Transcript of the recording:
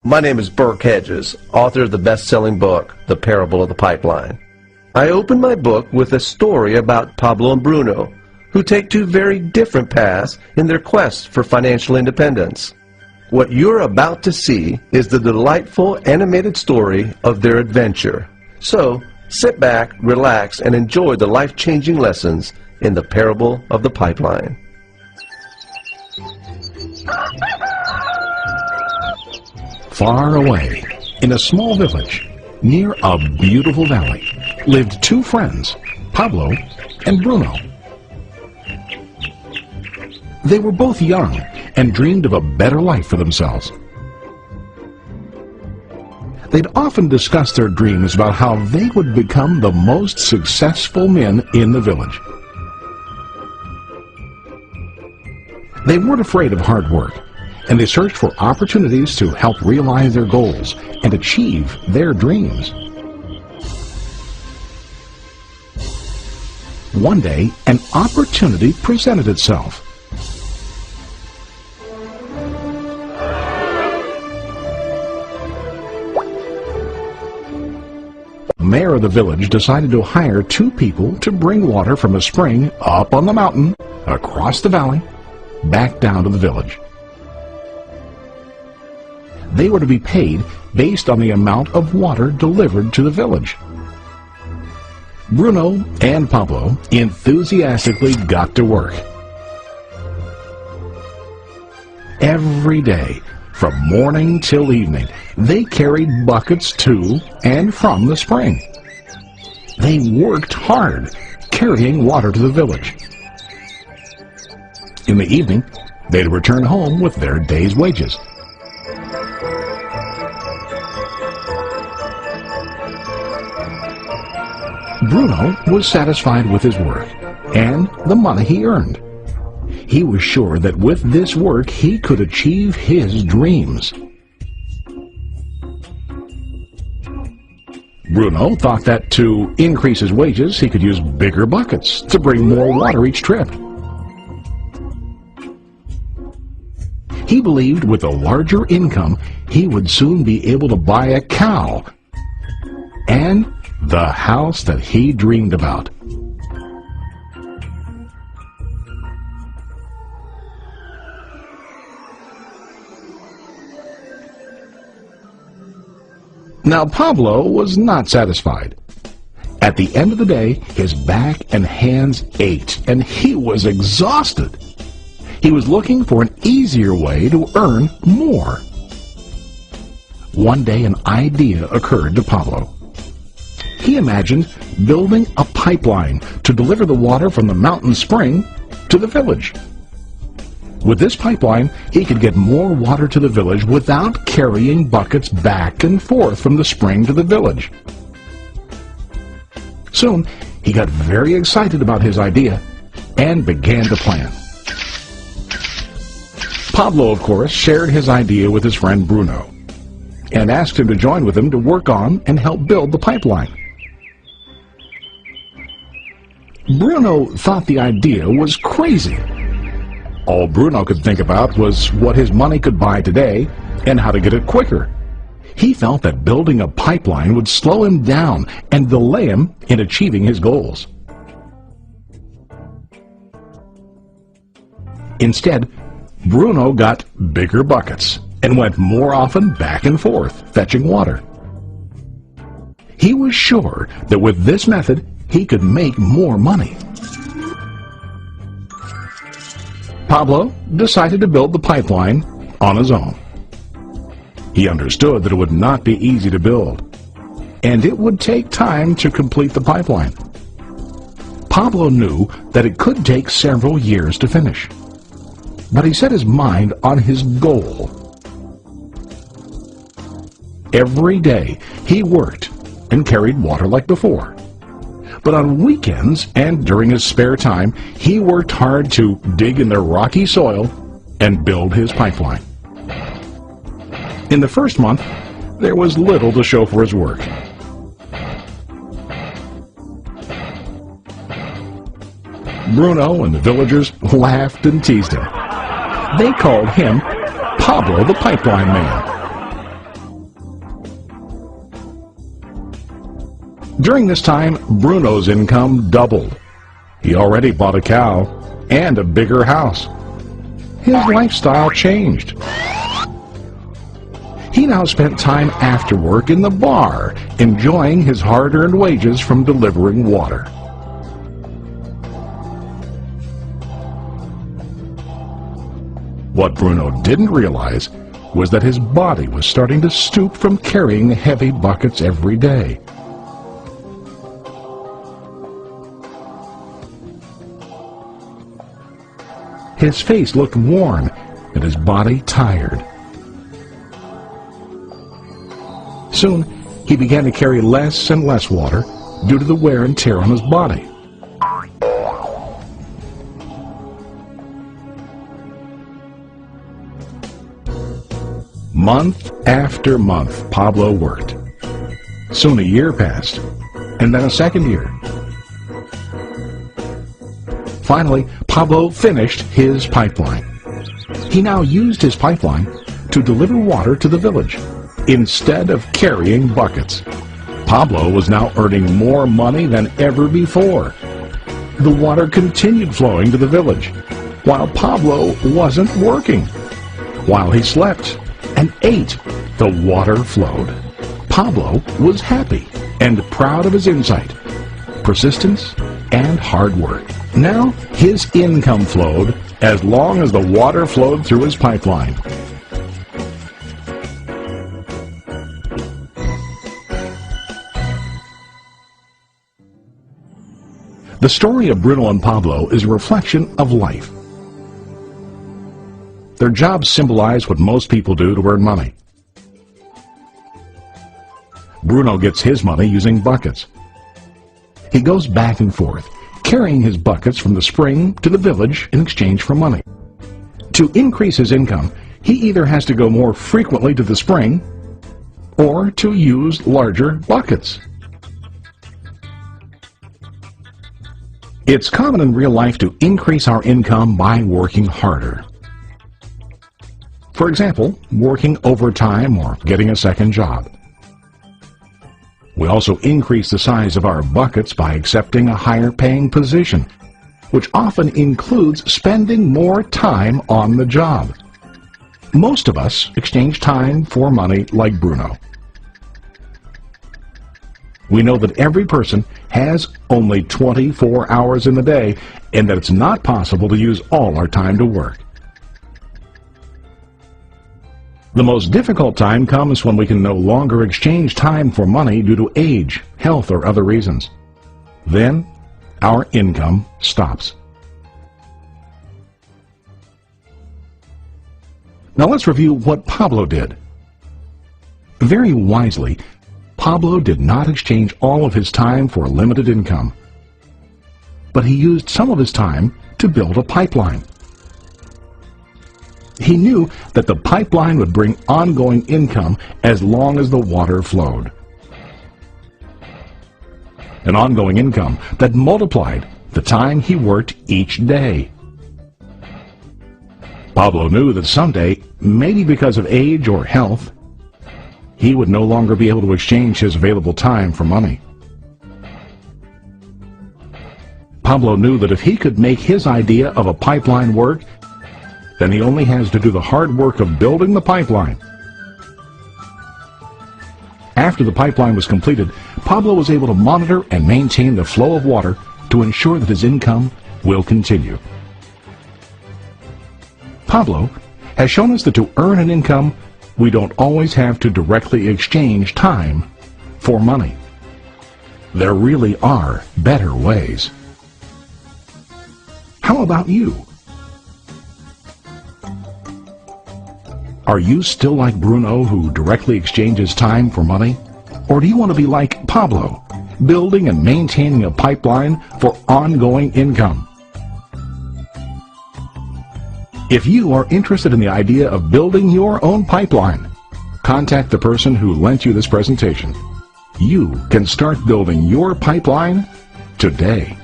My name is Burke Hedges, author of the best-selling book, The Parable of the Pipeline. I open my book with a story about Pablo and Bruno, who take two very different paths in their quest for financial independence. What you're about to see is the delightful animated story of their adventure. So, sit back, relax, and enjoy the life-changing lessons in The Parable of the Pipeline. Far away, in a small village, near a beautiful valley, lived two friends, Pablo and Bruno. They were both young and dreamed of a better life for themselves. They'd often discuss their dreams about how they would become the most successful men in the village. They weren't afraid of hard work, and they searched for opportunities to help realize their goals and achieve their dreams. One day, an opportunity presented itself. The mayor of the village decided to hire two people to bring water from a spring up on the mountain, across the valley, back down to the village. They were to be paid based on the amount of water delivered to the village. Bruno and Pablo enthusiastically got to work. Every day, from morning till evening, they carried buckets to and from the spring. They worked hard, carrying water to the village. In the evening, they'd return home with their day's wages. Bruno was satisfied with his work and the money he earned. He was sure that with this work he could achieve his dreams. Bruno thought that to increase his wages he could use bigger buckets to bring more water each trip. He believed with a larger income he would soon be able to buy a cow and the house that he dreamed about. Now Pablo was not satisfied. At the end of the day, his back and hands ached, and he was exhausted. He was looking for an easier way to earn more. One day an idea occurred to Pablo. He imagined building a pipeline to deliver the water from the mountain spring to the village. With this pipeline, he could get more water to the village without carrying buckets back and forth from the spring to the village. Soon, he got very excited about his idea and began to plan. Pablo, of course, shared his idea with his friend Bruno and asked him to join with him to work on and help build the pipeline. Bruno thought the idea was crazy. All Bruno could think about was what his money could buy today and how to get it quicker. He felt that building a pipeline would slow him down and delay him in achieving his goals. Instead, Bruno got bigger buckets and went more often back and forth fetching water. He was sure that with this method he could make more money. Pablo decided to build the pipeline on his own. He understood that it would not be easy to build, and it would take time to complete the pipeline. Pablo knew that it could take several years to finish, but he set his mind on his goal. Every day he worked and carried water like before. But on weekends and during his spare time, he worked hard to dig in the rocky soil and build his pipeline. In the first month, there was little to show for his work. Bruno and the villagers laughed and teased him. They called him Pablo the Pipeline Man. During this time, Bruno's income doubled. He already bought a cow and a bigger house. His lifestyle changed. He now spent time after work in the bar, enjoying his hard-earned wages from delivering water. What Bruno didn't realize was that his body was starting to stoop from carrying heavy buckets every day. His face looked worn and his body tired. Soon, he began to carry less and less water due to the wear and tear on his body. Month after month, Pablo worked. Soon a year passed, and then a second year. Finally, Pablo finished his pipeline. He now used his pipeline to deliver water to the village instead of carrying buckets. Pablo was now earning more money than ever before. The water continued flowing to the village, while Pablo wasn't working. While he slept and ate, the water flowed. Pablo was happy and proud of his insight, persistence, and hard work. Now his income flowed as long as the water flowed through his pipeline. The story of Bruno and Pablo is a reflection of life. Their jobs symbolize what most people do to earn money. Bruno gets his money using buckets. He goes back and forth, carrying his buckets from the spring to the village in exchange for money. To increase his income, he either has to go more frequently to the spring or to use larger buckets. It's common in real life to increase our income by working harder. For example, working overtime or getting a second job. We also increase the size of our buckets by accepting a higher paying position, which often includes spending more time on the job. Most of us exchange time for money like Bruno. We know that every person has only 24 hours in the day and that it's not possible to use all our time to work. The most difficult time comes when we can no longer exchange time for money due to age, health, or other reasons. Then, our income stops. Now let's review what Pablo did. Very wisely, Pablo did not exchange all of his time for a limited income, but he used some of his time to build a pipeline. He knew that the pipeline would bring ongoing income as long as the water flowed. An ongoing income that multiplied the time he worked each day. Pablo knew that someday, maybe because of age or health, he would no longer be able to exchange his available time for money. Pablo knew that if he could make his idea of a pipeline work, then he only has to do the hard work of building the pipeline. After the pipeline was completed, Pablo was able to monitor and maintain the flow of water to ensure that his income will continue. Pablo has shown us that to earn an income, we don't always have to directly exchange time for money. There really are better ways. How about you? Are you still like Bruno, who directly exchanges time for money? Or do you want to be like Pablo, building and maintaining a pipeline for ongoing income? If you are interested in the idea of building your own pipeline, contact the person who lent you this presentation. You can start building your pipeline today.